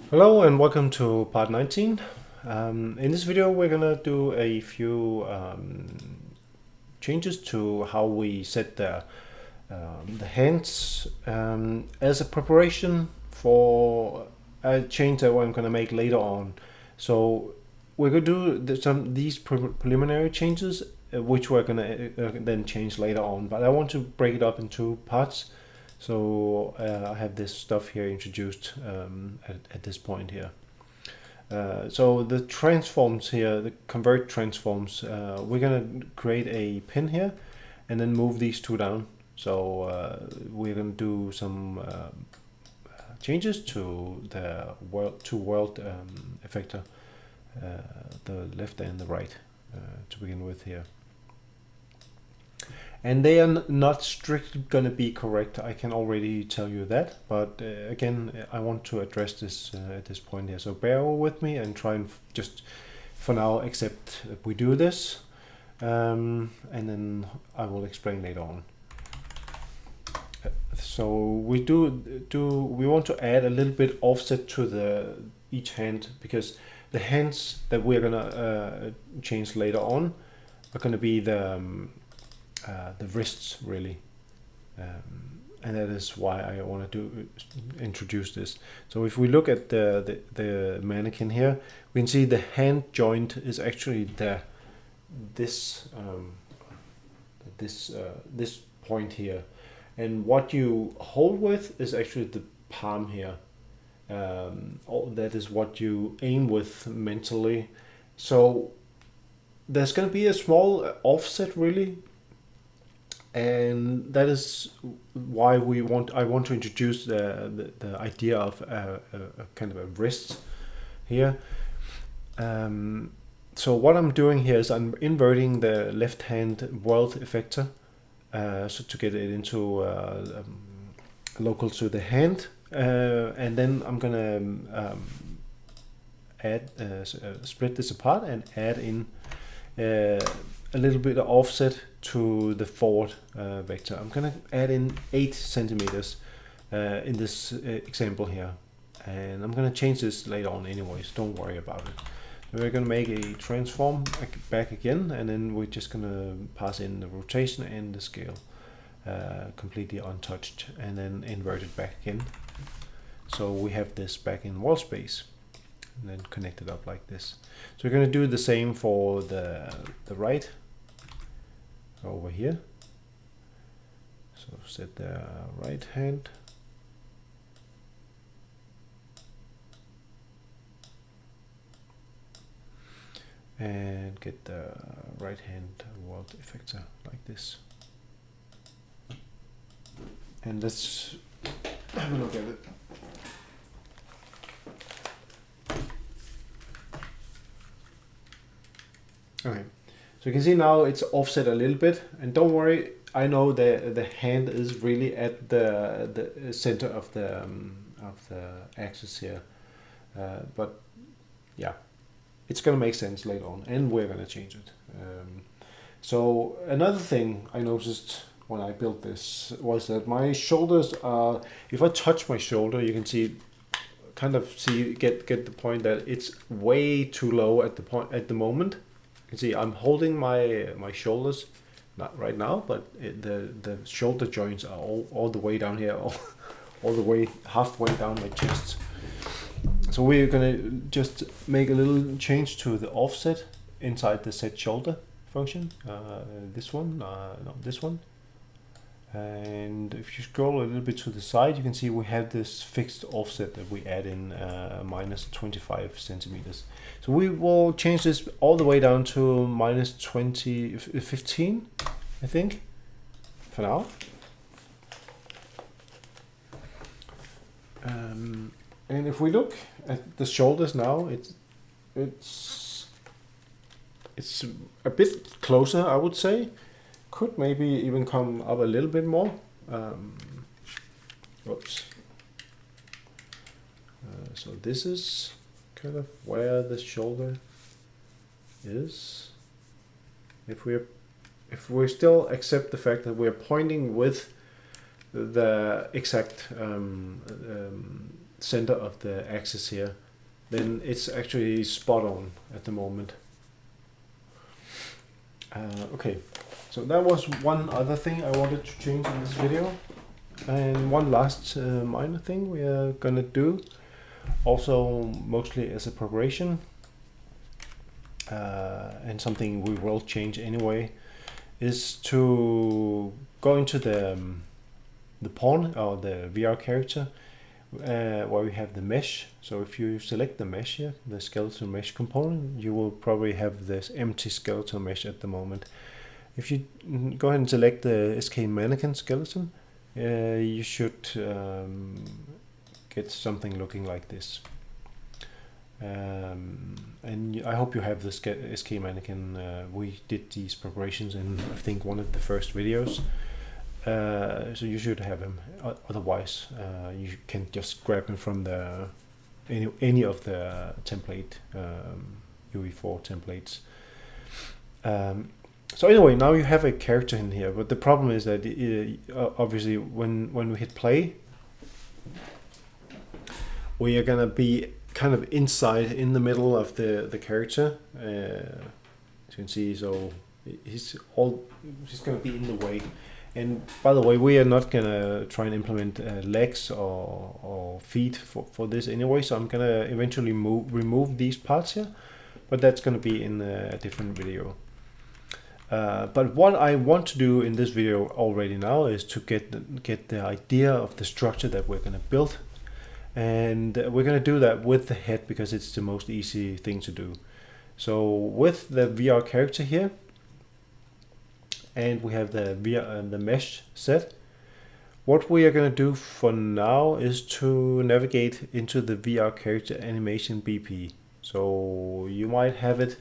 Hello and welcome to part 19. In this video we're gonna do a few changes to how we set the hands as a preparation for a change that I'm gonna make later on. So we're gonna do these preliminary changes which we're gonna then change later on, but I want to break it up in two parts. So I have this stuff here introduced at this point here. So the transforms here, the convert transforms, we're gonna create a pin here and then move these two down. So we're gonna do some changes to the world effector, the left and the right, to begin with here. And they are not strictly going to be correct, I can already tell you that, but again I want to address this at this point here, so bear with me and try and just for now accept that we do this, and then I will explain later on. So we want to add a little bit offset to each hand, because the hands that we're gonna change later on are gonna be the wrists really, and that is why I want to introduce this. So if we look at the mannequin here, we can see the hand joint is actually this point here, and what you hold with is actually the palm here. That is what you aim with mentally. So there's going to be a small offset really, and that is why I want to introduce the idea of a kind of a wrist here. So what I'm doing here is I'm inverting the left hand world effector, so to get it into local to the hand, and then I'm gonna add split this apart and add in a little bit of offset to the forward vector. I'm gonna add in 8 centimeters in this example here, and I'm gonna change this later on anyways, don't worry about it. We're gonna make a transform back again, and then we're just gonna pass in the rotation and the scale completely untouched, and then invert it back again. So we have this back in wall space, and then connect it up like this. So we're going to do the same for the right over here. So set the right hand, and get the right hand world effector like this. And let's have a look at it. Okay, so you can see now it's offset a little bit, and don't worry, I know the hand is really at the center of the axis here, but yeah, it's gonna make sense later on, and we're gonna change it. So another thing I noticed when I built this was that my shoulders are, if I touch my shoulder, you can get the point that it's way too low at the moment. You can see I'm holding my shoulders, not right now, but the shoulder joints are all the way down here, all the way halfway down my chest. So we're gonna just make a little change to the offset inside the set shoulder function. This one, no, this one. And if you scroll a little bit to the side, you can see we have this fixed offset that we add in minus 25 centimeters. So we will change this all the way down to minus 15, I think, for now. And if we look at the shoulders now, it's a bit closer, I would say. Could maybe even come up a little bit more. Whoops. So this is kind of where the shoulder is. If we still accept the fact that we're pointing with the exact center of the axis here, then it's actually spot on at the moment. Okay, so that was one other thing I wanted to change in this video. And one last minor thing we are gonna do, also mostly as a preparation, and something we will change anyway, is to go into the pawn or the VR character where we have the mesh. So if you select the mesh here, the skeletal mesh component, you will probably have this empty skeletal mesh at the moment. If you go ahead and select the SK mannequin skeleton, you should get something looking like this. And I hope you have the SK mannequin. We did these preparations in, I think, one of the first videos. So you should have him. Otherwise, you can just grab him from the any of the template UE4 templates. So anyway, now you have a character in here, but the problem is that obviously when we hit play, we are gonna be kind of inside in the middle of the character. As you can see, so he's gonna be in the way. And by the way, we are not gonna try and implement legs or feet for this anyway, so I'm gonna eventually remove these parts here, but that's gonna be in a different video. But what I want to do in this video already now is to get the idea of the structure that we're gonna build. And we're gonna do that with the head because it's the most easy thing to do. So with the VR character here, and we have the the mesh set, what we are gonna do for now is to navigate into the VR character animation BP. So you might have it,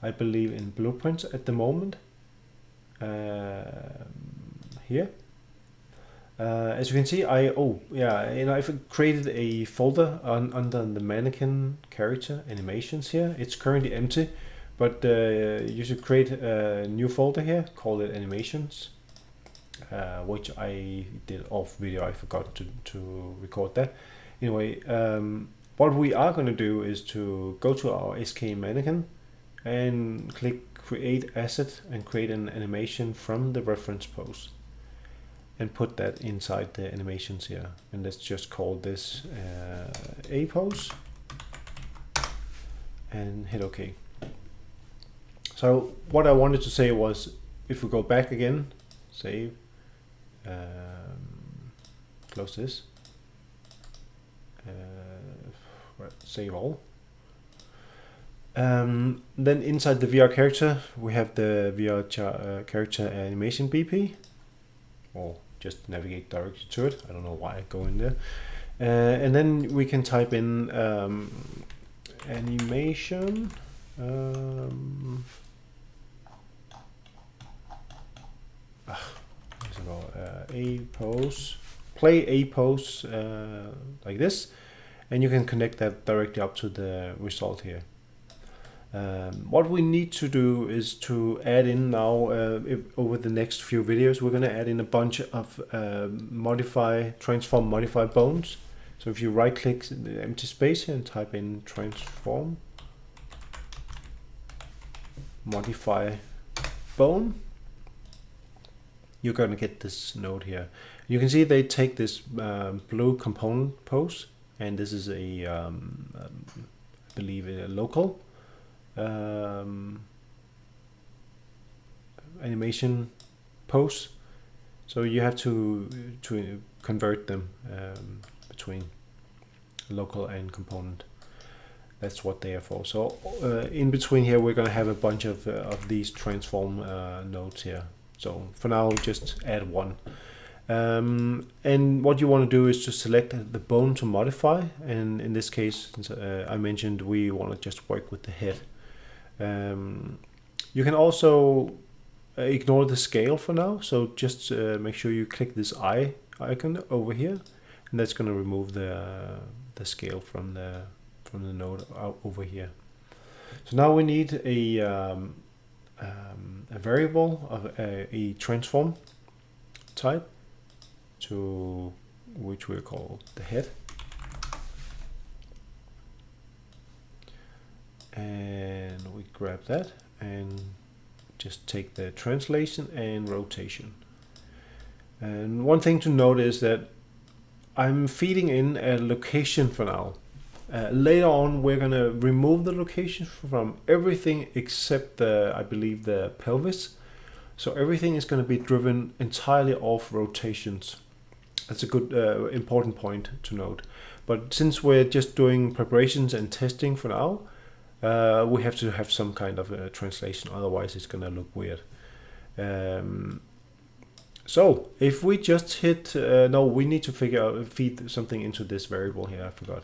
I believe, in blueprints at the moment. Here. As you can see, I've created a folder under the mannequin character animations here. It's currently empty, but you should create a new folder here, call it animations, which I did off video. I forgot to record that. Anyway, what we are going to do is to go to our SK mannequin and click create asset and create an animation from the reference pose and put that inside the animations here. And let's just call this a pose and hit OK. So what I wanted to say was, if we go back again, save, close this, save all. Then inside the VR character, we have the VR character animation BP, or just navigate directly to it. I don't know why I go in there. And then we can type in animation. A pose, play a pose like this, and you can connect that directly up to the result here. What we need to do is to add in now, over the next few videos, we're going to add in a bunch of transform modify bones. So if you right click the empty space here and type in transform modify bone, you're going to get this node here. You can see they take this blue component pose, and this is a I believe a local animation pose. So you have to convert them between local and component. That's what they are for. So in between here, we're going to have a bunch of these transform nodes here. So for now, just add one. And what you want to do is to select the bone to modify. And in this case, since I mentioned we want to just work with the head. You can also ignore the scale for now. So just make sure you click this eye icon over here, and that's going to remove the scale from the node over here. So now we need a variable of a transform type, to which we'll call the head. grab that and just take the translation and rotation. And one thing to note is that I'm feeding in a location for now. Later on, we're gonna remove the location from everything except I believe the pelvis. So everything is gonna be driven entirely off rotations. That's a good, important point to note. But since we're just doing preparations and testing for now, we have to have some kind of a translation, otherwise it's gonna look weird. So if we just hit, no, we need to feed something into this variable here, I forgot.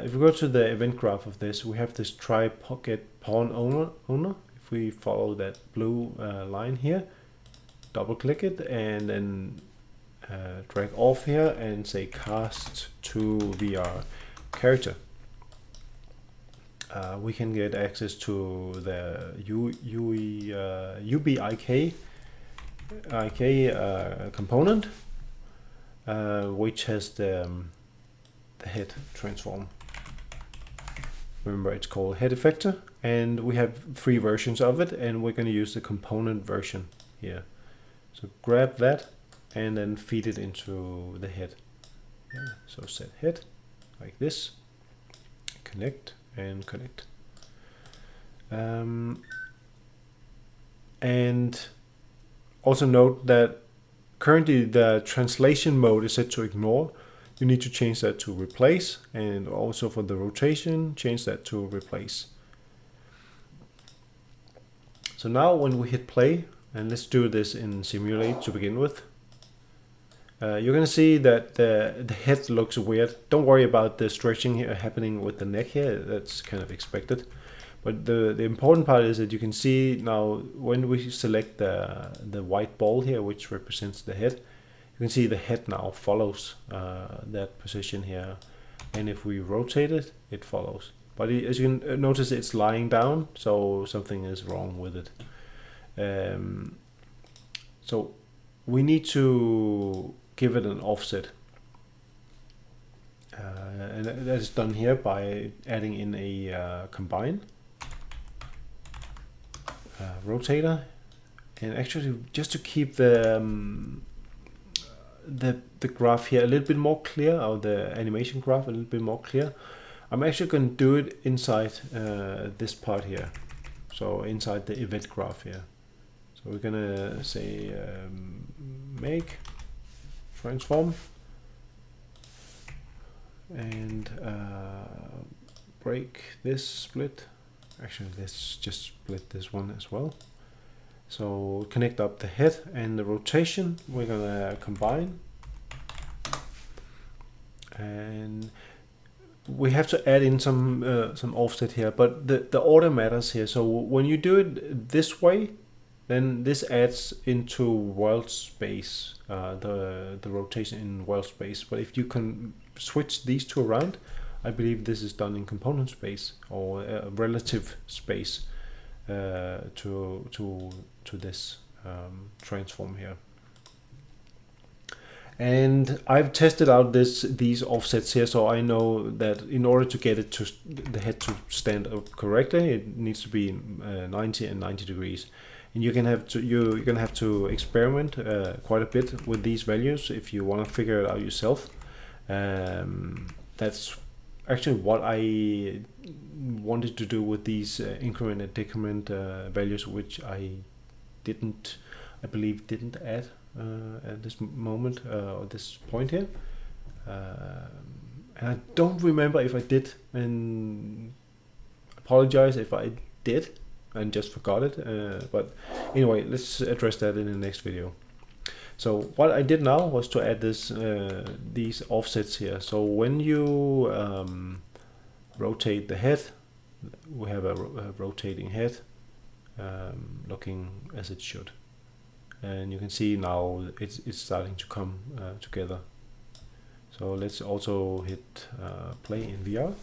If we go to the event graph of this, we have this try get pawn owner. If we follow that blue line here, double click it and then drag off here and say cast to VR character. We can get access to the UBIK component, which has the head transform. Remember, it's called head effector, and we have 3 versions of it, and we're going to use the component version here. So grab that and then feed it into the head. Yeah, so set head like this, connect and connect. And also note that currently the translation mode is set to ignore. You need to change that to replace, and also for the rotation, change that to replace. So now when we hit play, and let's do this in simulate to begin with, you're going to see that the head looks weird. Don't worry about the stretching here happening with the neck here, that's kind of expected. But the important part is that you can see now when we select the white ball here, which represents the head, you can see the head now follows that position here. And if we rotate it, it follows. But as you can notice, it's lying down, so something is wrong with it. So we need to give it an offset. And that is done here by adding in a combine. Rotator, and actually just to keep the graph here a little bit more clear, or the animation graph a little bit more clear, I'm actually going to do it inside this part here, so inside the event graph here. So we're gonna say make transform and break this split. Actually, let's just split this one as well. So connect up the head and the rotation. We're gonna combine, and we have to add in some offset here. But the order matters here. So when you do it this way, then this adds into world space, the rotation in world space. But if you can switch these two around, I believe this is done in component space, or relative space to this transform here. And I've tested out these offsets here, so I know that in order to get it to the head to stand up correctly, it needs to be 90 and 90 degrees. And you're gonna have to experiment quite a bit with these values if you want to figure it out yourself. That's actually what I wanted to do with these increment and decrement values, which I believe didn't add at this moment, or this point here. And I don't remember if I did, and apologize if I did and just forgot it. But anyway, let's address that in the next video. So what I did now was to add these offsets here. So when you rotate the head, we have a rotating head looking as it should. And you can see now it's starting to come together. So let's also hit play in VR.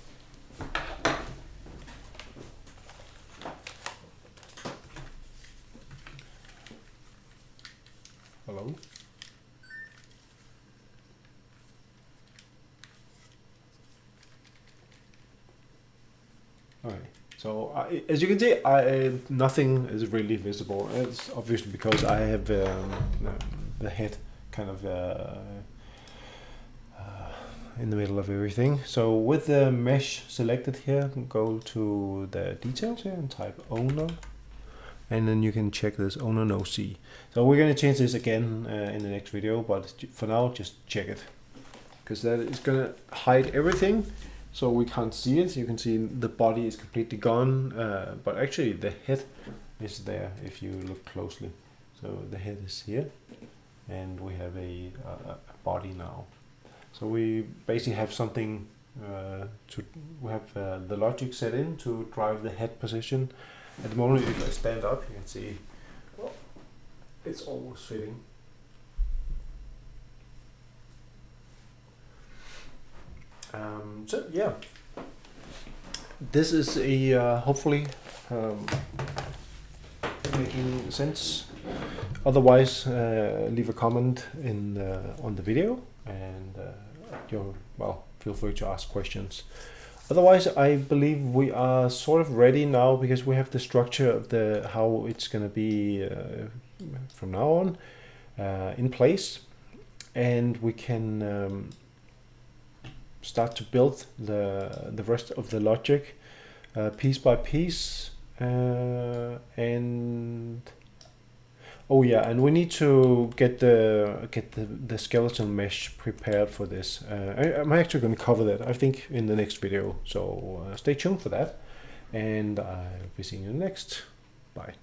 Hello. Alright, So as you can see, nothing is really visible. It's obviously because I have the head kind of in the middle of everything. So with the mesh selected here, go to the details here and type owner, and then you can check this owner no see. So we're going to change this again in the next video, but for now just check it, because that is going to hide everything, so we can't see it. You can see the body is completely gone, but actually the head is there if you look closely. So the head is here, and we have a body now. So we basically have something we have the logic set in to drive the head position. At the moment, if I stand up, you can see, well, it's almost fitting. So yeah, this is a hopefully making sense. Otherwise, leave a comment in on the video, and feel free to ask questions. Otherwise, I believe we are sort of ready now, because we have the structure of how it's going to be from now on in place, and we can start to build the rest of the logic piece by piece. And oh yeah, and we need to get the skeletal mesh prepared for this. I'm actually going to cover that, I think, in the next video. So stay tuned for that, and I'll be seeing you next. Bye.